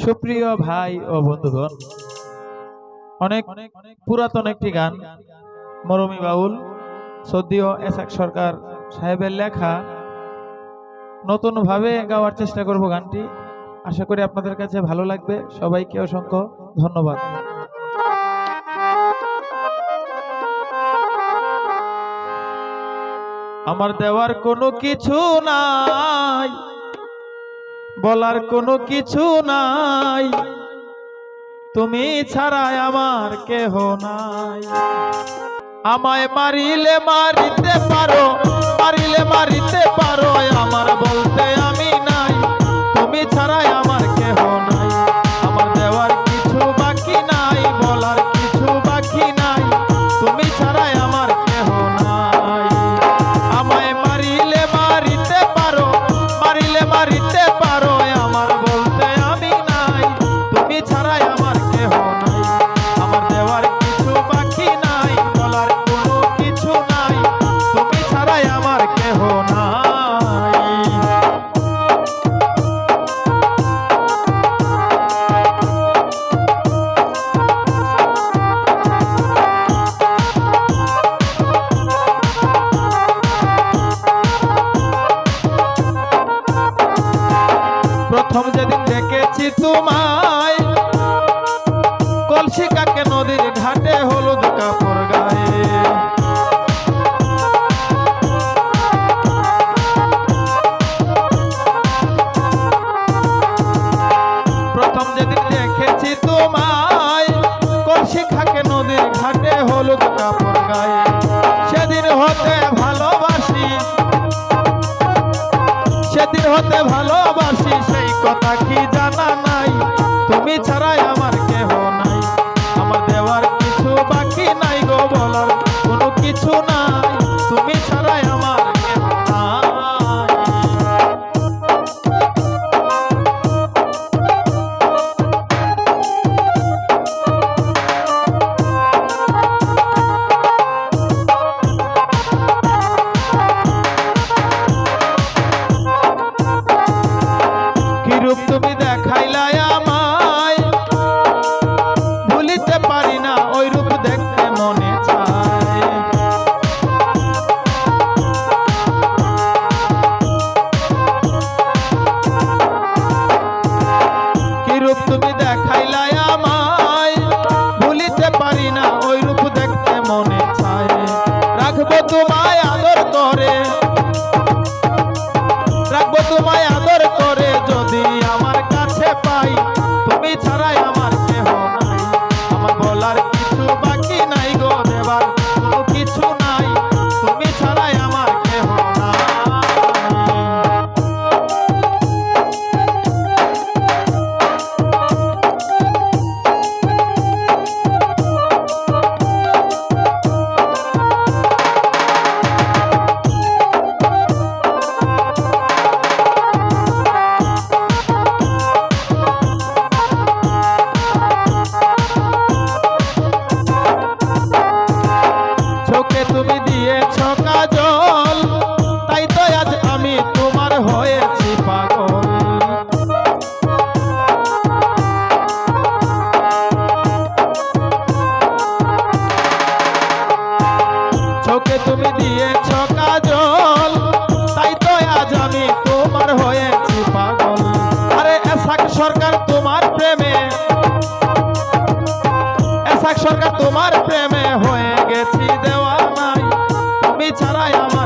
সুপ্রিয় ভাই ও বন্ধুগণ, অনেক পুরাতন একটি গান, মরমী বাউল সদ্যীয় এসাক সরকার সাহেবের লেখা, নতুন ভাবে গাওয়ার চেষ্টা করব গানটি। আশা করি আপনাদের কাছে ভালো লাগবে। সবাইকে অসংখ্য ধন্যবাদ। আমার দেওয়ার কোনো কিছু নাই, বলার কোনো কিছু নাই, তুমি ছাড়াই আমার কেহ নাই। আমায় মারিলে মারিতে পারো, মারিলে মারিতে পারো, আমার বলতে আমি নাই, তুমি ছাড়াই আমার কেহ নাই। আমার দেওয়ার কিছু বাকি নাই, বলার কিছু বাকি নাই, তুমি ছাড়াই আমার কেহ নাই। আমায় মারিলে মারিতে পারো, মারিলে মারিতে পারো, আমার বলতে আমি নাই, তুমি ছাড়াই আমার কেহ নাই। আমার দেওয়ার কিছু বাকি নাই, বলার কোনো কিছু নাই, তুমি ছাড়াই আমার কেহ নাই। প্রথম যেদিন দেখেছি তোমায়, কলসি কাকে নদীর ঘাটে, হলুদ কাপড় গায়ে। প্রথম যেদিন দেখেছি তোমায়, কলসি কাকে নদীর ঘাটে, হলুদ কাপড় গায়ে। সেদিন হতে ভালোবাসি, সেদিন হতে ভালোবাসি, সেই কথা কি জানা নাই, তুমি ছাড়াই আমার কেহ নাই। আমার দেওয়ার কিছু বাকি নাই গো, বলার কোনো কিছু নাই, তুমি ছাড়াই আমার কেহ নাই। কিরূপ তুমি দেখাইলাই আমায়, ভুলিতে পারি না, ওই রূপ দেখতে মনে চায়। কিরূপ তুমি দেখাইলাই আমায়, ভুলিতে পারি না, ওই রূপ দেখতে মনে চায়। রাখবো তোমায় আদর করে, রাখবো তোমায় আদর করে, যদি আমার কাছে পাই, তুমি ছাড়াই আমার কেহ নাই। আমার বলার কিছু বাকি নাই গো, দেবার কোনো কিছু নাই, তুমি ছাড়াই আমার কেহ নাই। চোখে তুমি দিয়েছ কাজল, তাই তো আজ আমি তোমার হয়েছি পাগল। চোখে তুমি দিয়েছ কাজল, তাই তো আজ আমি তোমার হয়েছি পাগল। আরে এসাক সরকার তোমার প্রেমে, এসাক সরকার তোমার প্রেমে হয়ে গেছি দেওয়ানাই, তুমি ছাড়াই আমার